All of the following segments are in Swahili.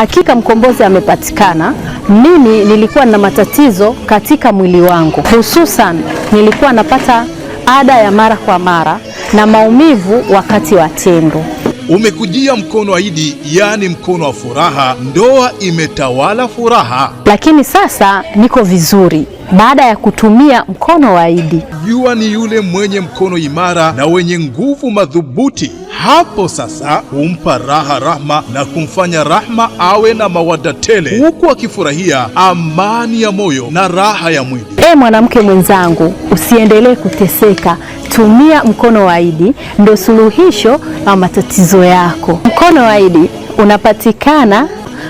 Hakika mkombozi amepatikana. Mimi nilikuwa na matatizo katika mwili wangu, hususan nilikuwa napata ada ya mara kwa mara na maumivu wakati wa tendo. Umekujia mkono wa Idi, yani mkono wa furaha. Ndoa imetawala furaha. Lakini sasa niko vizuri baada ya kutumia mkono wa Idi. Jua ni yule mwenye mkono imara na wenye nguvu madhubuti. Hapo sasa humpa raha Rahma na kumfanya Rahma awe na mawada tele, huku akifurahia amani ya moyo na raha ya mwili. Mwanamke mwenzangu, usiendelee kuteseka. Tumia mkono wa Idi, ndio suluhisho la matatizo yako. Mkono wa Idi unapatikana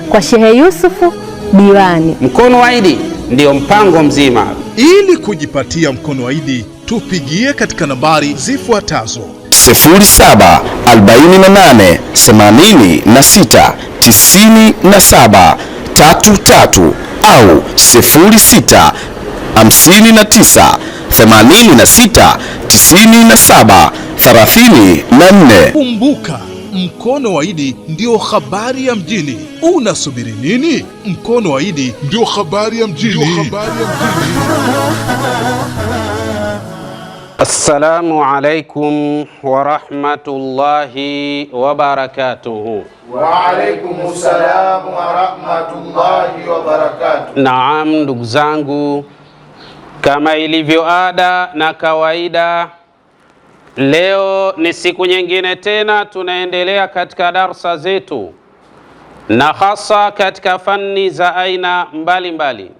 kwa Shehe Yusufu Diwani. Mkono wa Idi ndio mpango mzima. Ili kujipatia mkono wa Idi, tupigie katika nambari zifuatazo: 0748869733 au 0659969734. Kumbuka, mkono wa Idi ndio habari ya mjini. Unasubiri nini? Mkono wa Idi ndio habari ya mjini. Assalamu alaikum wa rahmatullahi wa barakatuhu. Wa alaikumus salam wa rahmatullahi wa barakatuhu. Naam, ndugu zangu, kama ilivyo ada na kawaida, leo ni siku nyingine tena tunaendelea katika darsa zetu, na hasa katika fani za aina mbalimbali.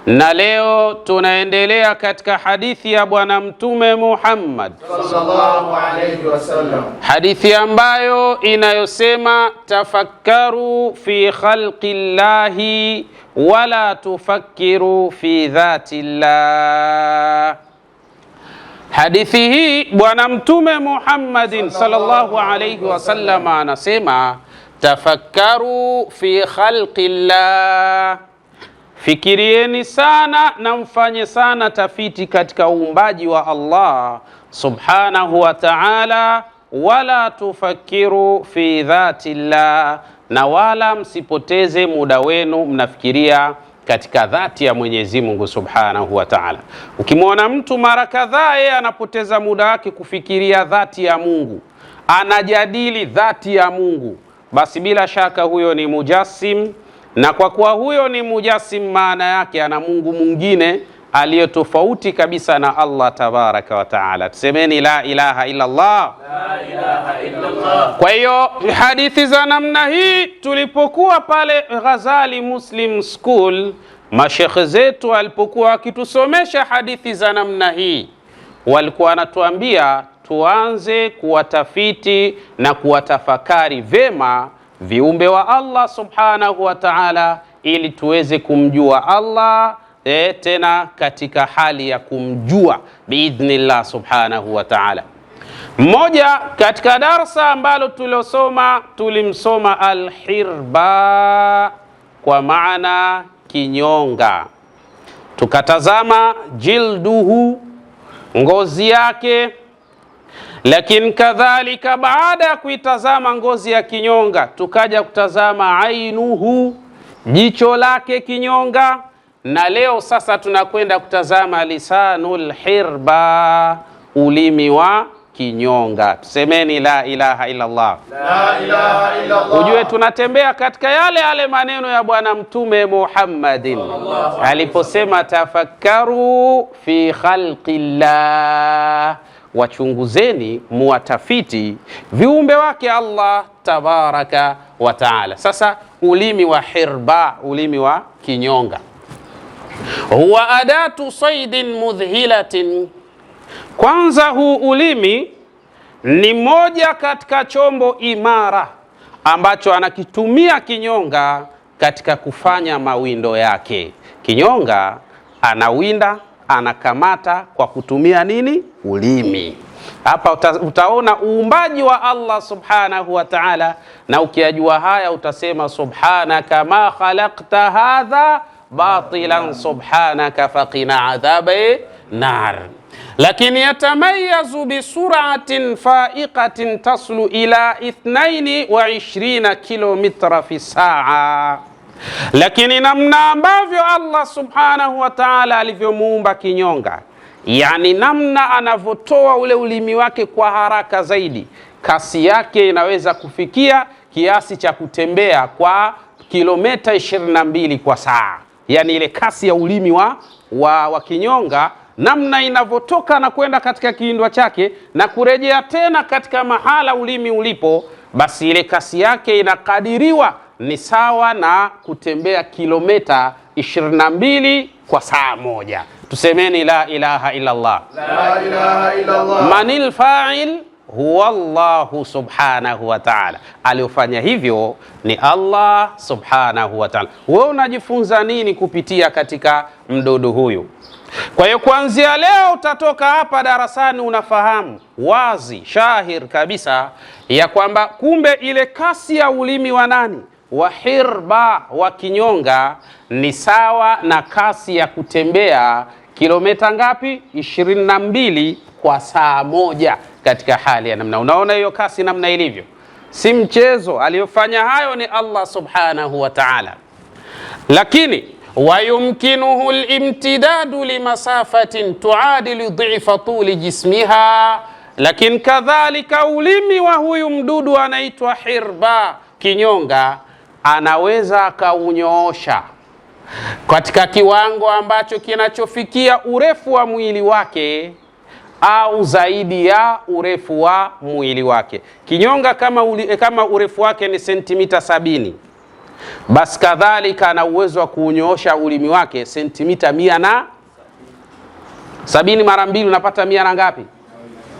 Na leo tunaendelea katika hadithi ya Bwana Mtume Muhammad sallallahu alayhi wasallam, hadithi ambayo inayosema tafakkaru fi khalqillahi wala tufakkiru fi dhatillah. Hadithi hii Bwana Mtume Muhammadin sallallahu alayhi wasallam anasema tafakkaru fi khalqillah, fikirieni sana na mfanye sana tafiti katika uumbaji wa Allah subhanahu wa ta'ala, wala tufakiru fi dhatillah, na wala msipoteze muda wenu mnafikiria katika dhati ya Mwenyezi Mungu subhanahu wa ta'ala. Ukimwona mtu mara kadhaa yeye anapoteza muda wake kufikiria dhati ya Mungu, anajadili dhati ya Mungu, basi bila shaka huyo ni mujassim. Na kwa kuwa huyo ni mujassim, maana yake ana Mungu mwingine aliye tofauti kabisa na Allah tabaraka wa taala. Tusemeni la ilaha illa Allah. la ilaha illa Allah. Kwa hiyo hadithi za namna hii, tulipokuwa pale Ghazali Muslim School, mashekhe zetu walipokuwa wakitusomesha hadithi za namna hii, walikuwa wanatuambia tuanze kuwatafiti na kuwatafakari vema viumbe wa Allah subhanahu wa ta'ala, ili tuweze kumjua Allah tena katika hali ya kumjua biidhnillah subhanahu wa ta'ala. Mmoja katika darsa ambalo tulimsoma al-hirba, kwa maana kinyonga. Tukatazama jilduhu, ngozi yake. Lakini kadhalika baada ya kuitazama ngozi ya kinyonga, tukaja kutazama ainuhu, jicho lake kinyonga. Na leo sasa tunakwenda kutazama lisanul hirba, ulimi wa kinyonga. Tusemeni la ilaha illa Allah. La ilaha illa Allah. Ujue tunatembea katika yale maneno ya Bwana Mtume Muhammadin aliposema tafakkaru fi khalqillah, wachunguzeni muwatafiti viumbe wake Allah tabaraka wa taala. Sasa ulimi wa hirba, ulimi wa kinyonga, huwa adatu saidin mudhhilatin. Kwanza, huu ulimi ni moja katika chombo imara ambacho anakitumia kinyonga katika kufanya mawindo yake. Kinyonga anawinda, anakamata kwa kutumia nini? Ulimi. Hapa utaona uumbaji wa Allah subhanahu wa ta'ala, na ukiyajua haya utasema subhanaka ma khalaqta hadha batilan subhanaka faqina adhabe nar. Lakini yatamayazu bisur'atin fa'iqatin taslu ila 22 kilomita fi saa. Lakini namna ambavyo Allah subhanahu wa ta'ala alivyomuumba kinyonga, yani namna anavyotoa ule ulimi wake kwa haraka zaidi, kasi yake inaweza kufikia kiasi cha kutembea kwa kilomita 22 kwa saa. Yani ile kasi ya ulimi wa kinyonga, namna inavyotoka na kwenda katika kiindwa chake na kurejea tena katika mahala ulimi ulipo, basi ile kasi yake inakadiriwa ni sawa na kutembea kilomita 22 kwa saa moja. Tusemeni la ilaha illa Allah. La ilaha illa Allah. Manil fa'il huwa Allahu subhanahu wa ta'ala. Aliofanya hivyo ni Allah subhanahu wa ta'ala. Wewe unajifunza nini kupitia katika mdudu huyu? Kwa hiyo kuanzia leo utatoka hapa darasani unafahamu wazi shahir kabisa ya kwamba kumbe ile kasi ya ulimi wa nani? Wa hirba wa kinyonga ni sawa na kasi ya kutembea kilomita ngapi? 22 kwa saa moja katika hali ya namna. Unaona hiyo kasi namna ilivyo, si mchezo. Aliyofanya hayo ni Allah subhanahu wa ta'ala. Lakini wayumkinuhu al-imtidadu limasafatin tuadilu dhifa tuli jismiha. Lakini kadhalika ulimi wa huyu mdudu anaitwa hirba kinyonga anaweza akaunyoosha katika kiwango ambacho kinachofikia urefu wa mwili wake au zaidi ya urefu wa mwili wake. Kinyonga kama urefu wake ni sentimita 70, basi kadhalika ana uwezo wa kuunyoosha ulimi wake sentimita 170 mara 2 unapata 100 na ngapi?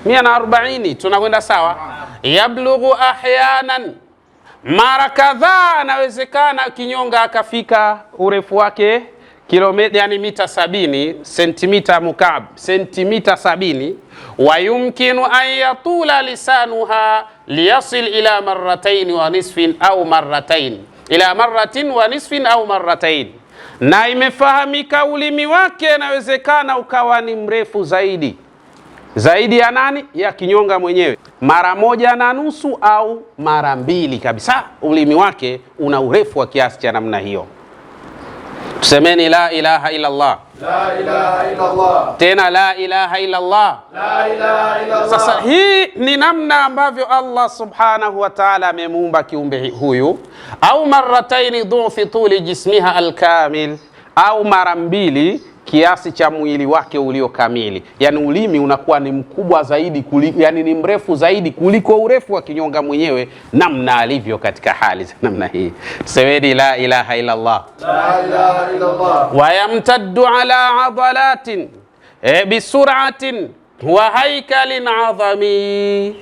140. Tunakwenda sawa? Yablughu ahyanan, mara kadhaa anawezekana kinyonga akafika urefu wake kilomita, yani mita 70, sentimita mukab, sentimita 70. Wa yumkinu an yatula lisanuha liyasil ila marratayn wa nisfin au marratayn, ila marratin wa nisfin au marratayn. Na imefahamika ulimi wake inawezekana ukawa ni mrefu zaidi ya nani? Ya kinyonga mwenyewe, mara 1.5 au mara 2 kabisa. Ulimi wake una urefu wa kiasi cha namna hiyo. Tusemeni la ilaha illa Allah. La ilaha illa Allah. Tena la ilaha illa Allah. La ilaha illa Allah. Sasa hii ni namna ambavyo Allah subhanahu wa ta'ala amemuumba kiumbe huyu, au marrataini dhufi tuli jismiha alkamil, au mara 2 kiasi cha mwili wake ulio kamili. Yani ulimi unakuwa ni mkubwa zaidi yani ni mrefu zaidi kuliko urefu wa kinyonga mwenyewe namna alivyo katika hali za namna hii. Sawedi la ilaha illa Allah. La ilaha illa Allah. Wa yamtaddu ala adalatin bisur'atin wa haykalin azami.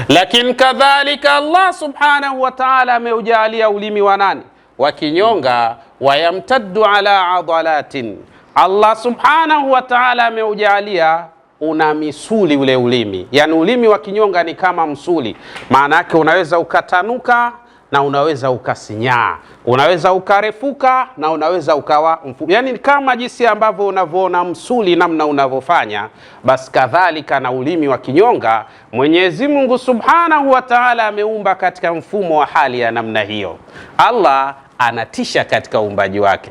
Lakini kadhalika Allah subhanahu wa ta'ala ameujalia ulimi wa nani? Wa kinyonga. Wa yamtaddu ala adalatin, Allah subhanahu wa ta'ala ameujalia una misuli ule ulimi. Yani ulimi wa kinyonga ni kama msuli. Maana yake unaweza ukatanuka na unaweza ukasinyaa, unaweza ukarefuka na unaweza ukawa mfupi. Yani kama jinsi ambavyo unavyoona msuli namna unavyofanya, basi kadhalika na ulimi wa kinyonga Mwenyezi Mungu subhanahu wa ta'ala ameumba katika mfumo wa hali ya namna hiyo. Allah anatisha katika uumbaji wake.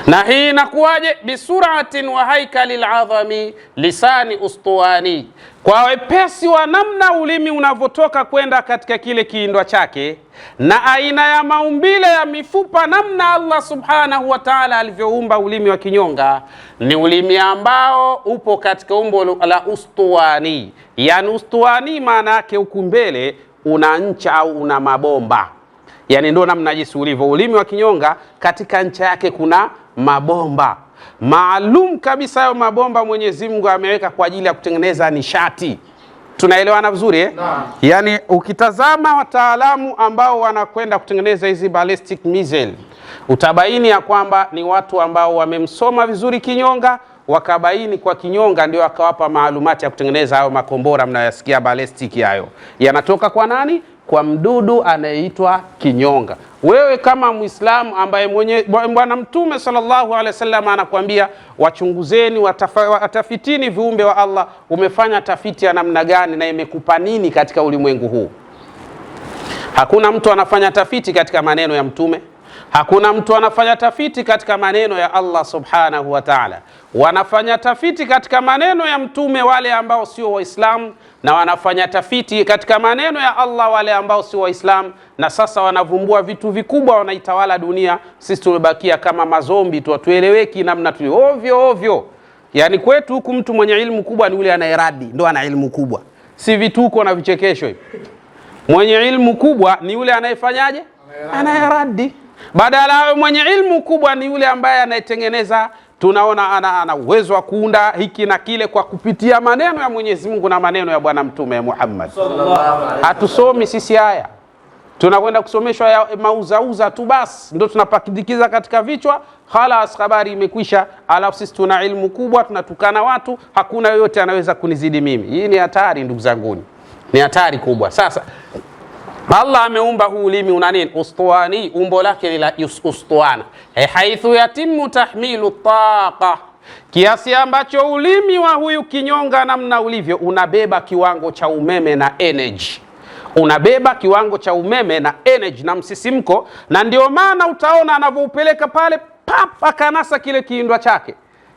Na hii inakuwaje? Bisuratin wa haikalil adhami lisani ustuwani, kwa wepesi wa namna ulimi unavotoka kwenda katika kile kiindwa chake, na aina ya maumbile ya mifupa, namna Allah subhanahu wa ta'ala alivyoumba ulimi wa kinyonga ni ulimi ambao upo katika umbo la ustuwani. Yani ustuwani maana yake huku mbele una ncha au una mabomba. Yani ndio namna jinsi ulivyo ulimi wa kinyonga, katika ncha yake kuna mabomba maalum kabisa. Hayo mabomba Mwenyezi Mungu ameweka kwa ajili ya kutengeneza nishati. Tunaelewana vizuri eh? Yani ukitazama wataalamu ambao wanakwenda kutengeneza hizi ballistic missile, utabaini ya kwamba ni watu ambao wamemsoma vizuri kinyonga, wakabaini kwa kinyonga ndio akawapa maalumati ya kutengeneza hayo makombora mnayasikia ballistic hayo. Yanatoka kwa nani? kwa mdudu anayeitwa kinyonga. Wewe kama Muislamu ambaye Bwana Mtume sallallahu alaihi wasallam anakuambia wachunguzeni, watafitini viumbe wa Allah, umefanya tafiti ya namna gani na imekupa nini katika ulimwengu huu? Hakuna mtu anafanya tafiti katika maneno ya Mtume. Hakuna mtu anafanya tafiti katika maneno ya Allah subhanahu wa ta'ala. Wanafanya tafiti katika maneno ya Mtume wale ambao sio Waislamu, na wanafanya tafiti katika maneno ya Allah wale ambao sio Waislamu, na sasa wanavumbua vitu vikubwa, wanaitawala dunia. Sisi tumebakia kama mazombi tu, tueleweki namna tu ovyo ovyo. Yani kwetu huku mtu mwenye ilmu kubwa ni yule anayeradi, ndo ana ilmu kubwa, si vituko na vichekesho hivi. Mwenye ilmu kubwa ni yule anayefanyaje? Anayeradi. Badala ya mwenye ilmu kubwa ni yule ambaye anayetengeneza. Tunaona ana uwezo wa kuunda hiki na kile kwa kupitia maneno ya Mwenyezi Mungu na maneno ya Bwana Mtume Muhammad. Hatusomi sisi haya, tunakwenda kusomeshwa ya mauzauza tu basi, ndio tunapakidikiza katika vichwa, khalas, habari imekwisha. Alafu sisi tuna ilmu kubwa, tunatukana watu, hakuna yoyote anaweza kunizidi mimi. Hii ni hatari ndugu zanguni, ni hatari kubwa. Sasa Allah ameumba huu ulimi una nini? Ustuani, umbo lake ni la ustuana. Haithu yatimu tahmilu taqa, kiasi ambacho ulimi wa huyu kinyonga namna ulivyo unabeba kiwango cha umeme na energy. Unabeba kiwango cha umeme na energy na msisimko, na ndio maana utaona anavyoupeleka pale pap akanasa kile kiindwa chake.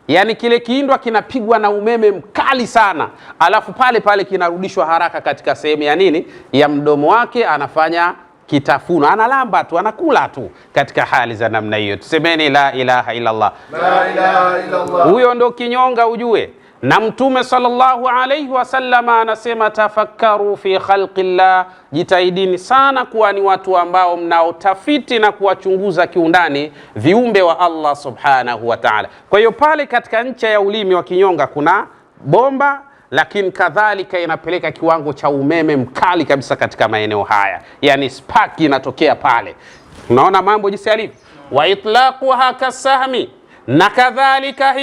Yani kile kiindwa kinapigwa na umeme mkali sana, alafu pale pale kinarudishwa haraka katika sehemu ya nini? Ya mdomo wake, anafanya kitafuno, analamba tu, anakula tu katika hali za namna hiyo. Tusemeni la ilaha illa Allah. La ilaha illa Allah. Huyo ndo kinyonga ujue. Na Mtume sallallahu alayhi wasallam anasema tafakkaru fi khalqillah, jitahidini sana kuwa ni watu ambao mnaotafiti na kuwachunguza kiundani viumbe wa Allah subhanahu wa ta'ala. Kwa hiyo pale katika ncha ya ulimi wa kinyonga kuna bomba, lakini kadhalika inapeleka kiwango cha umeme mkali kabisa katika maeneo haya, yani spark inatokea pale. Unaona mambo jinsi yalivyo. Wa itlaquha kasahmi, na kadhalika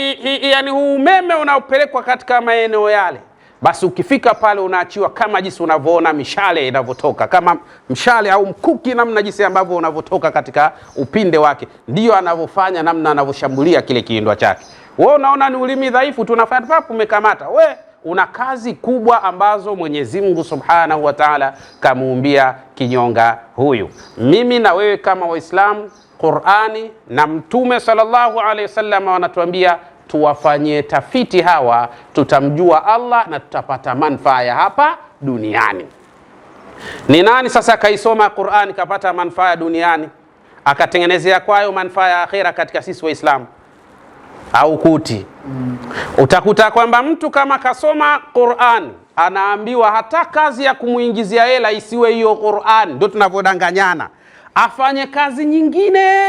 yani huu umeme unaopelekwa katika maeneo yale, basi ukifika pale unaachiwa kama jinsi unavyoona mishale inavyotoka, kama mshale au mkuki, namna jinsi ambavyo unavyotoka katika upinde wake, ndio anavyofanya, namna anavyoshambulia kile kiindwa chake. Wewe unaona ni ulimi dhaifu, tunafanya papo umekamata. We una kazi kubwa ambazo Mwenyezi Mungu Subhanahu wa Ta'ala kamuumbia kinyonga huyu. Mimi na wewe kama Waislamu, Qur'ani na Mtume sallallahu alaihi wasallam wanatuambia tuwafanyie tafiti hawa, tutamjua Allah na tutapata manufaa ya hapa duniani. Ni nani sasa kaisoma Qur'ani kapata manufaa ya duniani akatengenezea kwayo manufaa ya akhera katika sisi Waislamu? Au kuti. Utakuta kwamba mtu kama kasoma Qur'an anaambiwa hata kazi ya kumuingizia hela isiwe hiyo Qur'an, ndio tunavodanganyana. Afanye kazi nyingine,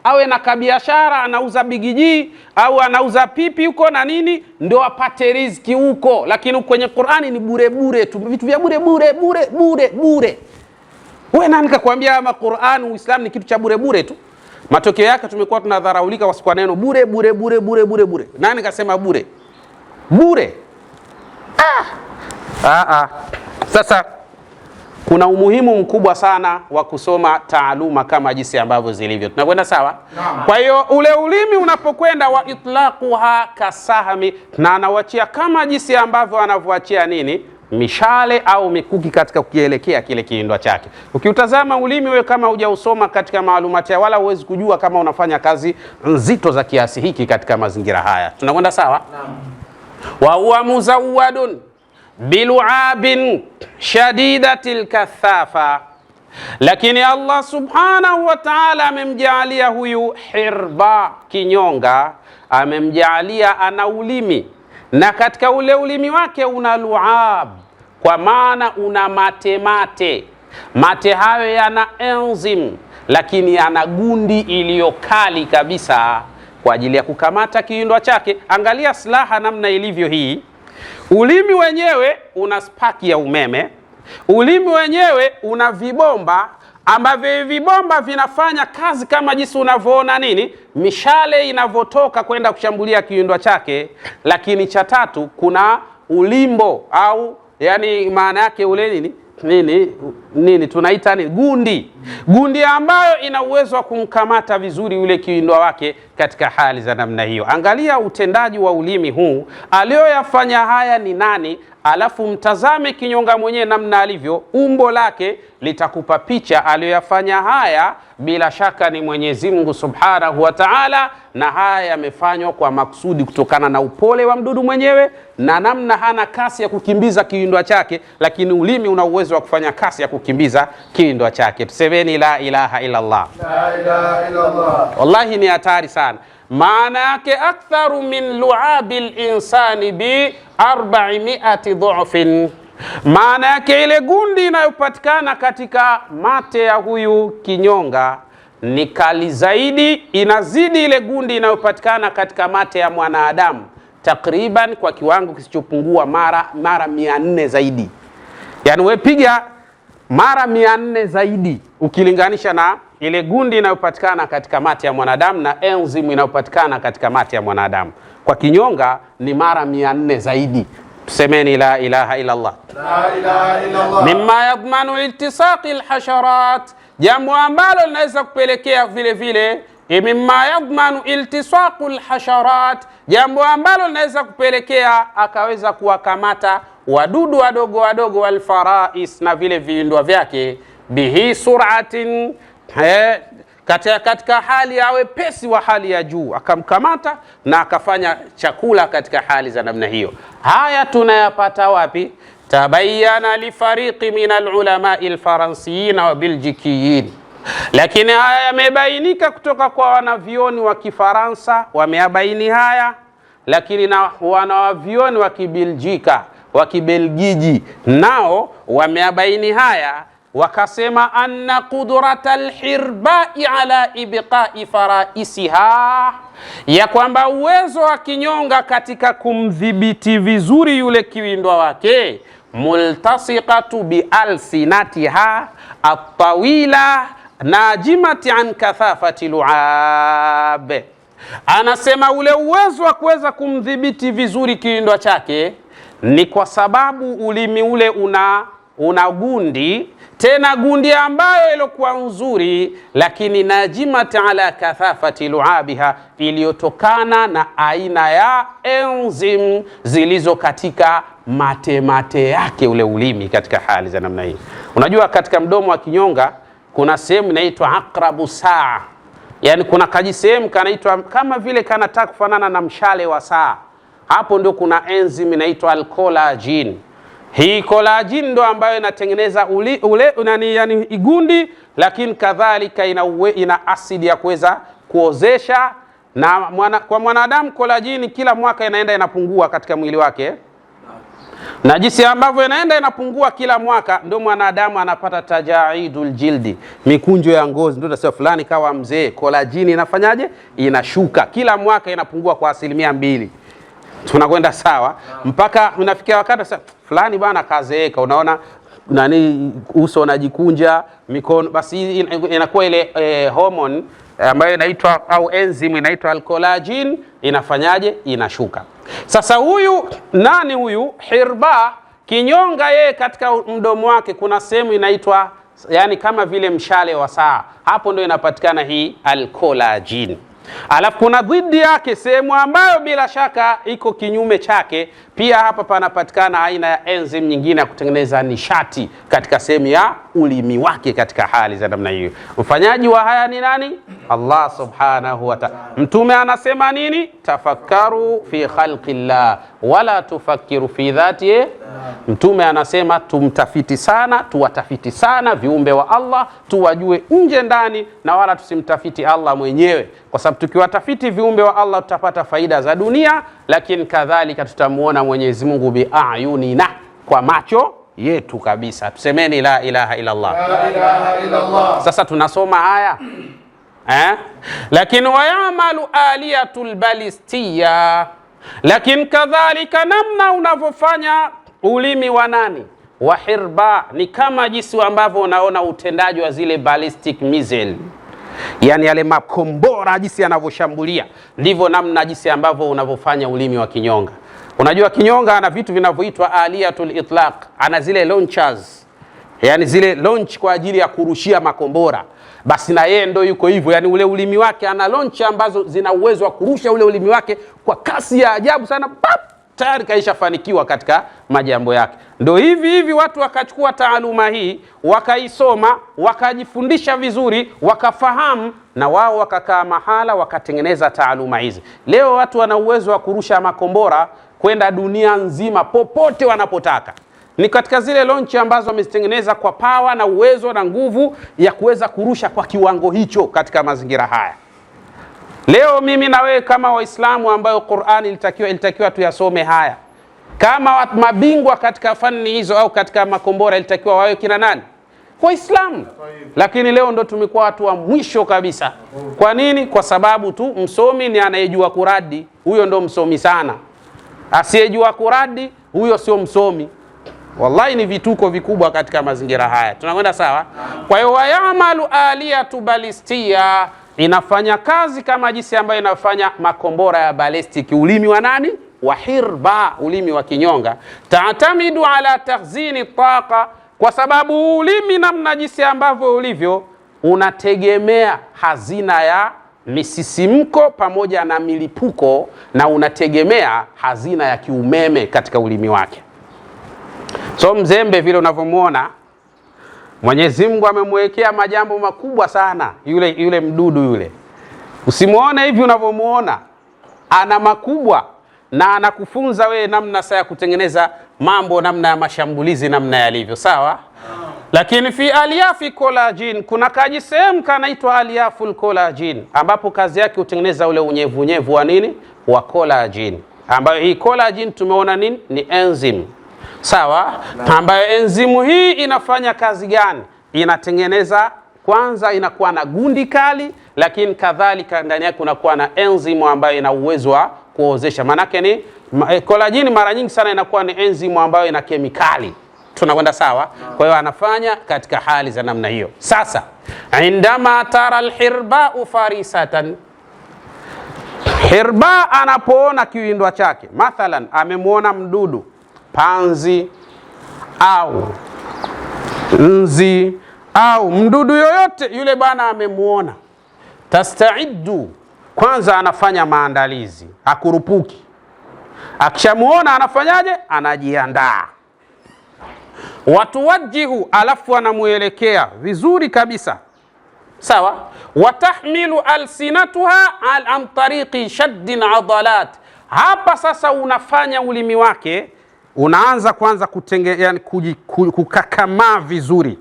awe na kabiashara, anauza bigiji au anauza pipi huko na nini, ndio apate riziki huko. Lakini kwenye Qur'ani ni bure bure tu, vitu vya bure bure bure bure bure. Wewe nani kakwambia ama Qur'an Uislamu ni kitu cha bure bure tu? Matokeo yake tumekuwa tunadharaulika kwa neno bure bure bure bure bure bure. Nani kasema bure? Bure. Sasa kuna umuhimu mkubwa sana wa kusoma taaluma kama jinsi ambavyo zilivyo. Tunakwenda sawa? Kwa hiyo ule ulimi unapokwenda wa itlaquha kasahmi, na anawachia kama jinsi ambavyo anavyoachia nini? Mishale au mikuki katika kukielekea kile kiindwa chake. Ukiutazama ulimi wewe kama hujausoma katika maalumati, wala huwezi kujua kama unafanya kazi nzito za kiasi hiki katika mazingira haya. Tunakwenda sawa? Naam. Wa huwa muzawwadun bilu'abin shadidatil kathafa, lakini Allah subhanahu wa ta'ala amemjaalia huyu hirba kinyonga, amemjaalia ana ulimi, na katika ule ulimi wake una lu'ab, kwa maana una mate. Mate hayo yana enzim, lakini yana gundi iliyokali kabisa kwa ajili ya kukamata kiindwa chake. Angalia silaha namna ilivyo hii. Ulimi wenyewe una spaki ya umeme. Ulimi wenyewe una vibomba ambavyo vibomba vinafanya kazi kama jinsi unavyoona nini? Mishale inavyotoka kwenda kushambulia kiindwa chake. Lakini cha tatu kuna ulimbo, au yani maana yake ule nini? nini tunaita ni gundi ambayo ina uwezo wa kumkamata vizuri yule kiwindwa wake katika hali za namna hiyo. Angalia utendaji wa ulimi huu, aliyoyafanya haya ni nani? Alafu mtazame kinyonga mwenyewe namna alivyo, umbo lake litakupa picha. Aliyoyafanya haya bila shaka ni Mwenyezi Mungu Subhanahu wa Ta'ala, na haya yamefanywa kwa makusudi kutokana na upole wa mdudu mwenyewe na namna hana kasi ya kukimbiza kiwindwa chake, lakini ulimi una uwezo wa kufanya kasi ya kukimbiza kiwindwa chake. Tusemeni la ilaha illa Allah. La ilaha illa Allah. Wallahi ni hatari sana. Maana yake aktharu min lu'abil insani bi 400 dhu'fin. Maana yake ile gundi inayopatikana katika mate ya huyu kinyonga ni kali zaidi, inazidi ile gundi inayopatikana katika mate ya mwanadamu takriban kwa kiwango kisichopungua mara 400 zaidi. Yani wewe piga mara 400 zaidi ukilinganisha na ile gundi inayopatikana katika mate ya mwanadamu na enzimu inayopatikana katika mate ya mwanadamu. Kwa kinyonga ni mara 400 zaidi. Tusemeni la ilaha illa Allah. La ilaha illa Allah. Mimma yadmanu iltisaqi alhasharat, jambo ambalo linaweza kupelekea vile vile mimma yadmanu iltisaqu alhasharat, jambo ambalo linaweza kupelekea akaweza kuwakamata wadudu wadogo wadogo walfarais na vile viindwa vyake bihi sur'atin, katika hali ya wepesi wa hali ya juu, akamkamata na akafanya chakula katika hali za namna hiyo. Haya tunayapata wapi? Tabayyana li fariqi min alulama alfaransiyin wa belgikiyin, lakini haya yamebainika kutoka kwa wanavyoni wa Kifaransa, wameabaini haya, lakini na wanavyoni wa Kibeljika wa Kibelgiji nao wameabaini haya, wakasema anna qudrata alhirbai ala ibqai faraisiha, ya kwamba uwezo wa kinyonga katika kumdhibiti vizuri yule kiwindwa wake multasiqatu bi alsinatiha atawila najimati an kathafati lu'ab. Anasema ule uwezo wa kuweza kumdhibiti vizuri kiwindwa chake ni kwa sababu ulimi ule una gundi, tena gundi ambayo ilikuwa nzuri, lakini najimati ala kathafati lu'abiha, iliyotokana na aina ya enzim zilizo katika mate yake ule ulimi katika hali za namna hii. Unajua katika mdomo wa kinyonga kuna sehemu inaitwa aqrabu saa, yani kuna kajisehemu kanaitwa kama vile kanataka kufanana na mshale wa saa. Hapo ndio kuna enzim inaitwa alcollagen. Hii collagen ndio ambayo inatengeneza yani igundi, lakini kadhalika ina asidi ya kuweza kuozesha, na kwa mwanadamu collagen kila mwaka inaenda inapungua katika mwili wake. Na jinsi ambavyo inaenda inapungua kila mwaka, ndio mwanadamu anapata tajaidul jildi, mikunjo ya ngozi. Ndio nasema fulani kawa mzee, collagen inafanyaje? Inashuka kila mwaka, inapungua kwa 2%. Tunakwenda sawa mpaka unafikia wakati sasa fulani bwana kazeeka, unaona uso unajikunja, mikono, basi inakuwa ile hormone ambayo inaitwa au enzyme inaitwa alcollagen inafanyaje? Inashuka. Sasa huyu nani huyu hirba kinyonga, yeye katika mdomo wake kuna sehemu inaitwa yani kama vile mshale wa saa, hapo ndio inapatikana hii alcollagen. Alafu kuna dhidi yake sehemu ambayo bila shaka iko kinyume chake, pia hapa panapatikana aina ya enzyme nyingine ya kutengeneza nishati katika sehemu ya ulimi wake katika hali za namna hiyo. Mfanyaji wa haya ni nani? Allah subhanahu wa ta'ala. Mtume anasema nini? Tafakkaru fi khalqillah wala tufakkiru fi dhati. Mtume anasema tumtafiti sana, tuwatafiti sana viumbe wa Allah, tuwajue nje ndani, na wala tusimtafiti Allah mwenyewe, kwa sababu tukiwatafiti viumbe wa Allah tutapata faida za dunia, lakini kadhalika tutamuona Mwenyezi Mungu bi ayunina, kwa macho yetu kabisa. Tusemeni la ilaha illa Allah. La ilaha illa Allah. Sasa tunasoma haya lakini wayamalu aliyatul balistiya, lakini kadhalika namna unavyofanya ulimi wa nani? Wa hirba, ni kama jinsi ambavyo unaona utendaji wa zile ballistic missile, yani yale makombora jinsi yanavyoshambulia, ndivyo namna jinsi ambavyo unavyofanya ulimi wa kinyonga. Unajua kinyonga ana vitu vinavyoitwa aliyatul itlaq, ana zile launchers. yani zile launch kwa ajili ya kurushia makombora, basi na yeye ndo yuko hivyo, yani ule ulimi wake ana launch ambazo zina uwezo wa kurusha ule ulimi wake kwa kasi ya ajabu sana, tayari kaishafanikiwa katika majambo yake. Ndo hivi watu wakachukua taaluma hii, wakaisoma, wakajifundisha vizuri, wakafahamu, na wao wakakaa mahala wakatengeneza taaluma hizi. Leo watu wana uwezo wa kurusha makombora kwenda dunia nzima popote wanapotaka. Ni katika zile launch ambazo wamezitengeneza kwa power na uwezo na nguvu ya kuweza kurusha kwa kiwango hicho katika mazingira haya. Leo mimi na wewe kama Waislamu ambayo Qur'ani ilitakiwa tuyasome haya, kama mabingwa katika fani hizo au katika makombora ilitakiwa wawe kina nani? Waislamu. Lakini leo ndo tumekuwa watu wa mwisho kabisa. Kwa nini? Kwa sababu tu msomi ni anayejua kuradi, huyo ndo msomi sana. Asiyejua kuradi, huyo sio msomi. Wallahi ni vituko vikubwa katika mazingira haya. Tunakwenda sawa? Kwa hiyo wayamalu aliyatu balistia, inafanya kazi kama jinsi ambayo inafanya makombora ya ballistic. Ulimi wa nani? Wa hirba, ulimi wa kinyonga. Taatamidu ala takhzini taqa, kwa sababu ulimi namna jinsi ambavyo ulivyo unategemea hazina ya misisimko pamoja na milipuko, na unategemea hazina ya kiumeme katika ulimi wake. So mzembe vile unavyomuona, Mwenyezi Mungu amemwekea majambo makubwa sana yule mdudu yule. Usimuone hivi unavyomuona, ana makubwa, na anakufunza we namna ya kutengeneza mambo, namna ya mashambulizi, namna yalivyo, sawa? Lakini fi aliyafi collagen, kuna kaji sehemu kanaitwa aliyaful collagen, ambapo kazi yake utengeneza ule unyevu wa nini? Wa collagen, ambayo hii collagen tumeona nini? Ni enzyme, sawa? Ambayo enzimu hii inafanya kazi gani? Inatengeneza, kwanza inakuwa na gundi kali, lakini kadhalika ndani yake kunakuwa na enzimu ambayo ina uwezo wa kuozesha. Manake ni collagen mara nyingi sana inakuwa ni enzimu ambayo ina kemikali. Tunakwenda sawa? Kwa hiyo anafanya katika hali za namna hiyo. Sasa indama tara alhirba farisatan, hirba anapoona kiwindwa chake, mathalan amemwona mdudu panzi au nzi au mdudu yoyote yule, bwana amemuona, tastaidu, kwanza anafanya maandalizi, akurupuki. Akishamuona anafanyaje? Anajiandaa. Watuwajihu, alafu anamuelekea vizuri kabisa, sawa? Watahmilu alsinatuha an tariqi shaddin adalat, hapa sasa unafanya ulimi wake unaanza kwanza yani kukakamaa vizuri.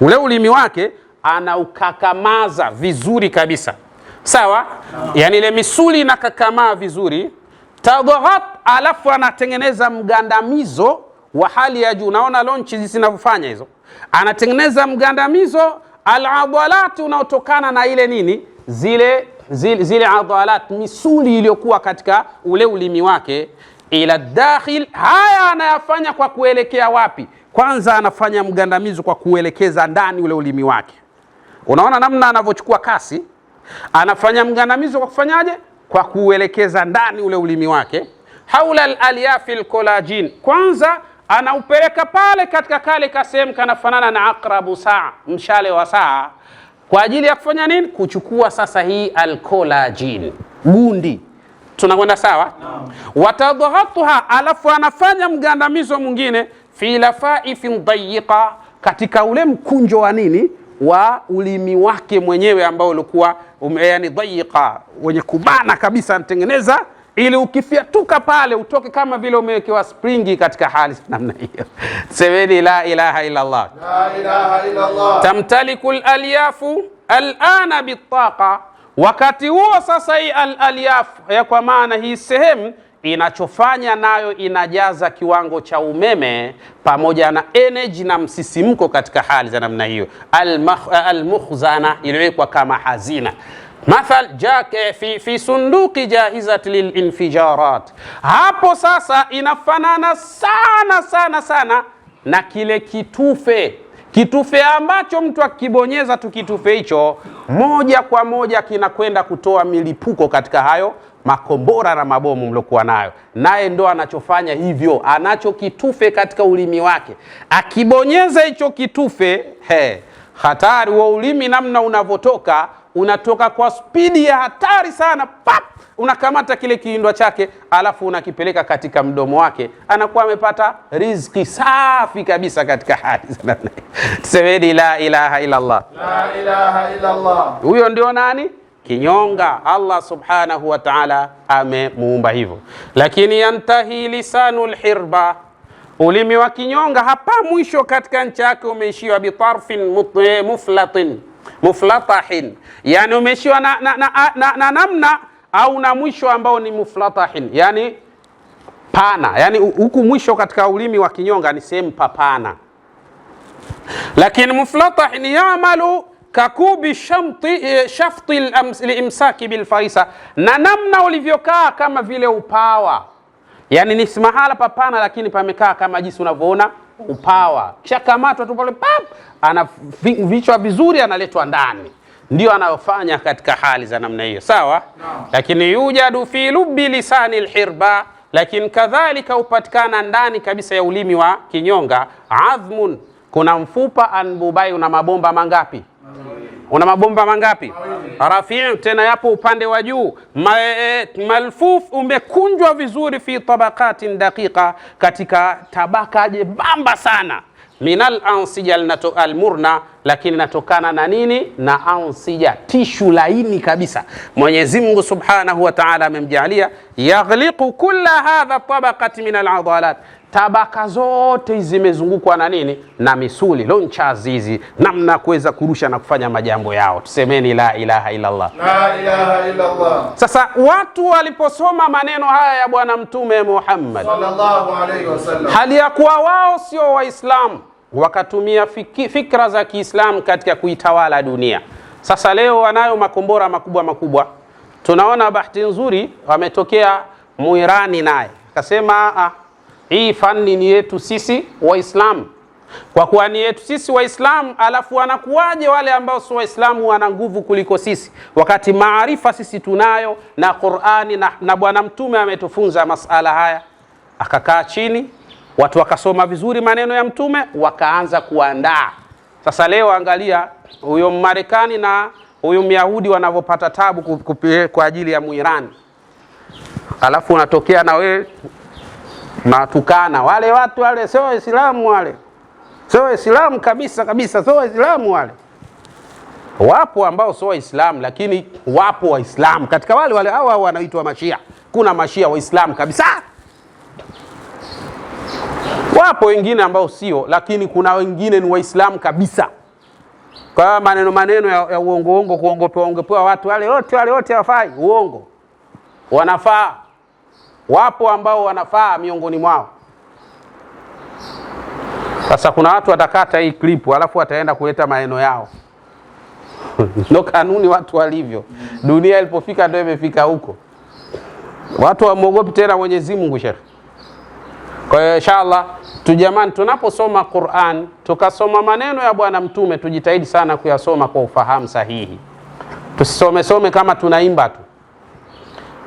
Ule ulimi wake anaukakamaza vizuri kabisa, sawa? Yani ile misuli inakakamaa vizuri. Tadghat, alafu anatengeneza mgandamizo wa hali ya juu. Unaona launch zinavyofanya hizo, anatengeneza mgandamizo al-adalat unaotokana na ile nini, zile adalat, misuli iliyokuwa katika ule ulimi wake, ila dakhil. Haya anayafanya kwa kuelekea wapi? Kwanza anafanya mgandamizo kwa kuelekeza ndani ule ulimi wake. Unaona namna anavyochukua kasi, anafanya mgandamizo kwa kufanyaje? Kwa kuelekeza ndani ule ulimi wake. Haula al-alyafil collagen, kwanza anaupeleka pale katika kale kasehemu kanafanana na aqrabu saa, mshale wa saa, kwa ajili ya kufanya nini? Kuchukua sasa hii al-collagen, gundi. Tunakwenda sawa? Watadghatuha, alafu anafanya mgandamizo mwingine fi lafaifin dayiqa, katika ule mkunjo wa nini, wa ulimi wake mwenyewe ambao ulikuwa yani dayiqa, wenye kubana kabisa, anatengeneza ili ukifiatuka pale utoke kama vile umewekewa springi katika hali namna hiyo. Semeni la ilaha illa Allah. La ilaha illa Allah. Tamtalikul alyafu alana bitaqa, wakati huo sasa hii al-alyaf, kwa maana hii sehemu inachofanya nayo inajaza kiwango cha umeme pamoja na energy na msisimko katika hali za namna hiyo. Al-mukhzana, iliyowekwa kama hazina. Mathal jake fi sunduki jahizat lilinfijarat, hapo sasa inafanana sana na kile kitufe ambacho mtu akibonyeza tu kitufe hicho moja kwa moja kinakwenda kutoa milipuko katika hayo makombora na mabomu mlokuwa nayo, naye ndo anachofanya hivyo, anacho kitufe katika ulimi wake. Akibonyeza hicho kitufe, hatari wa ulimi namna unavotoka, unatoka kwa spidi ya hatari sana, pap, unakamata kile kiindwa chake, alafu unakipeleka katika mdomo wake, anakuwa amepata riziki safi kabisa katika hali za semeni la ilaha illa Allah, la ilaha illa Allah. Huyo ndio nani? Kinyonga. Allah subhanahu wa ta'ala amemuumba hivyo. Lakini yantahi lisanul hirba, ulimi wa kinyonga hapa mwisho katika ncha yake umeishiwa bitarfin muflatahin, yani umeishiwa na namna au na mwisho ambao ni muflatahin, yani pana, yani huku mwisho katika ulimi wa kinyonga ni sehemu papana. Lakini muflatahin yamalu kakubi shafti al-imsaki bil farisa, na namna ulivyokaa kama vile upawa, yani ni mahala papana lakini pamekaa kama jinsi unavyoona upawa, kisha kamatwa tu pale pap, ana vichwa vizuri analetwa ndani, ndio anayofanya katika hali za namna hiyo, sawa no. Lakini yujadu fi lubbi lisani al-hirba, lakini kadhalika upatikana ndani kabisa ya ulimi wa kinyonga adhmun, kuna mfupa anbubai, una mabomba mangapi? Una mabomba mangapi? Rafi', tena yapo upande wa juu, malfuf, umekunjwa vizuri, fi tabaqatin daqiqa, katika tabaka jebamba sana, minal ansija almurna, lakini natokana na nini? Na ansija, tishu laini kabisa. Mwenyezi Mungu subhanahu wa ta'ala amemjalia yaghliqu kulla hadha tabaqati min al'adalat, tabaka zote zimezungukwa na nini? Na misuli, lonchas hizi, namna kuweza kurusha na kufanya majambo yao. Tusemeni la ilaha illa Allah, la ilaha illa Allah. Sasa watu waliposoma maneno haya ya Bwana Mtume Muhammad sallallahu alaihi wasallam, hali ya kuwa wao sio Waislamu, wakatumia fikra za Kiislamu katika kuitawala dunia. Sasa leo wanayo makombora makubwa makubwa. Tunaona bahati nzuri wametokea Muirani, naye akasema hii fani ni yetu sisi Waislamu. Kwa kuwa ni yetu sisi Waislamu, alafu wanakuwaje wale ambao si Waislamu wana nguvu kuliko sisi, wakati maarifa sisi tunayo na Qur'ani na Bwana Mtume ametufunza masala haya. Akakaa chini, watu wakasoma vizuri maneno ya Mtume, wakaanza kuandaa. Sasa leo angalia huyo Marekani na huyo Myahudi wanavyopata tabu kwa ajili ya Muirani, alafu unatokea na wewe natukana wale watu wale, sio Waislamu wale, sio Waislamu kabisa kabisa, sio Waislamu wale. Wapo ambao sio Waislamu, lakini wapo Waislamu katika wale hao wanaitwa Mashia. Kuna Mashia Waislamu kabisa, wapo wengine ambao sio, lakini kuna wengine ni Waislamu kabisa. Kwa maneno ya uongo kuongopewa watu wale wote hawafai, uongo wanafaa. Wapo ambao wanafaa miongoni mwao. Sasa kuna watu watakata hii klipu alafu wataenda kuleta maneno yao. Ndio kanuni watu walivyo. Dunia ilipofika ndio imefika huko. Watu wamuogopi tena Mwenyezi Mungu, Sheikh. Kwa hiyo inshallah tujamani, tunaposoma Qur'an, tukasoma maneno ya Bwana Mtume, tujitahidi sana kuyasoma kwa ufahamu sahihi. Tusisome kama tunaimba tu.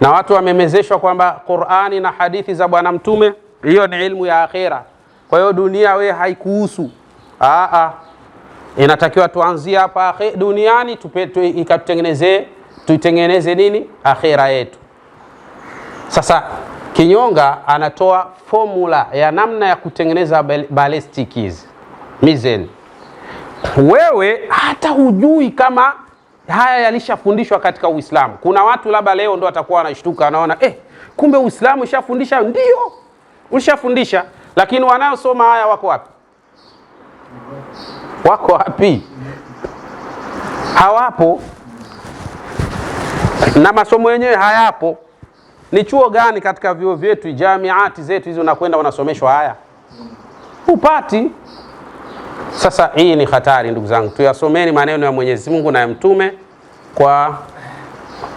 Na watu wamemezeshwa kwamba Qur'ani na hadithi za Bwana Mtume hiyo ni ilmu ya akhera. Kwa hiyo dunia we haikuhusu. Inatakiwa tuanzie hapa duniani, tuitengeneze nini? Akhera yetu. Sasa kinyonga anatoa formula ya namna ya kutengeneza ballistic hizi mizeni. Wewe hata hujui kama haya yalishafundishwa katika Uislamu. Kuna watu labda leo ndo watakuwa wanashtuka, anaona kumbe Uislamu ushafundisha. Ndio ushafundisha, lakini wanaosoma haya wako wapi? Wako wapi? Hawapo. Na masomo yenyewe hayapo. Ni chuo gani katika vyuo vyetu, jamiati zetu hizo unakwenda unasomeshwa haya? Upati. Sasa hii ni hatari ndugu zangu. Tuyasomeni maneno ya Mwenyezi Mungu na ya Mtume kwa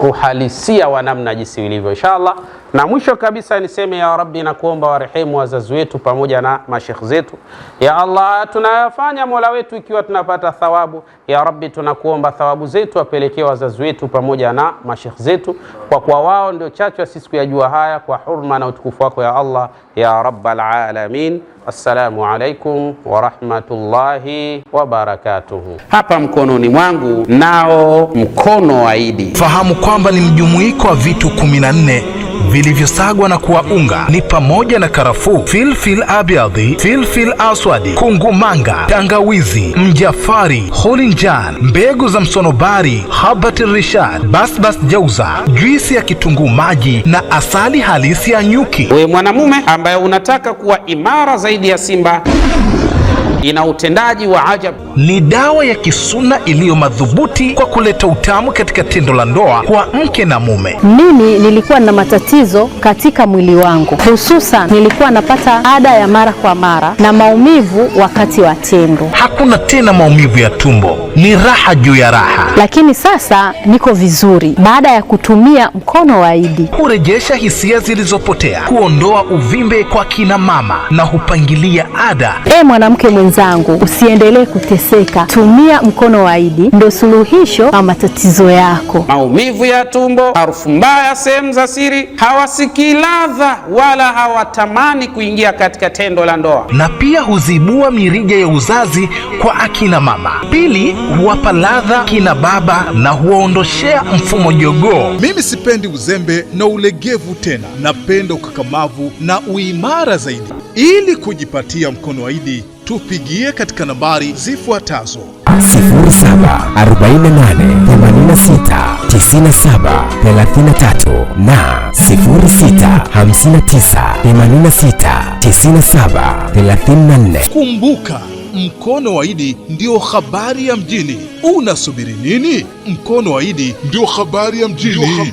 uhalisia wa namna jinsi ilivyo inshallah. Na mwisho kabisa niseme ya Rabbi, na kuomba warehemu wazazi wetu pamoja na mashekh zetu. Ya Allah, tunayafanya Mola wetu ikiwa tunapata thawabu. Ya Rabbi, tunakuomba thawabu zetu apelekee wazazi wetu pamoja na mashekh zetu, kwa kuwa wao ndio chachu sisi kuyajua haya, kwa hurma na utukufu wako ya Allah ya Rabbal Alamin. Assalamu alaikum wa rahmatullahi wa barakatuhu. Hapa mkononi mwangu nao mkono wa Idi. Fahamu kwamba ni mjumuiko wa vitu 14 vilivyosagwa na kuwa unga. Ni pamoja na karafuu, filfil abyadhi, filfil aswadi, kungumanga, tangawizi, mjafari, holinjan, mbegu za msonobari, habati rishad, basbas jauza, juisi ya kitunguu maji na asali halisi ya nyuki. Wewe mwanamume ambaye unataka kuwa imara zaidi ya simba, ina utendaji wa ajabu. Ni dawa ya kisuna iliyo madhubuti kwa kuleta utamu katika tendo la ndoa kwa mke na mume. Mimi nilikuwa na matatizo katika mwili wangu, hususan nilikuwa napata ada ya mara kwa mara na maumivu wakati wa tendo. Hakuna tena maumivu ya tumbo, ni raha juu ya raha. Lakini sasa niko vizuri baada ya kutumia mkono wa Idi. Hurejesha hisia zilizopotea, kuondoa uvimbe kwa kina mama na hupangilia ada. Mwanamke mwenzangu, usiendelee kuteseka. Tumia mkono wa Idi, ndio suluhisho la matatizo yako. Maumivu ya tumbo, harufu mbaya sehemu za siri, hawasikii ladha wala hawatamani kuingia katika tendo la ndoa. Na pia huzibua mirija ya uzazi kwa akina mama. Pili, huwapa ladha kina baba na huwaondoshea mfumo jogoo. Mimi sipendi uzembe na ulegevu tena, napenda ukakamavu na uimara zaidi. Ili kujipatia mkono wa Idi, tupigie katika nambari zifuatazo: 0748869733 na 0659869734. Kumbuka, mkono wa Idi ndio habari ya mjini. Unasubiri nini? Mkono wa Idi ndio habari ya mjini.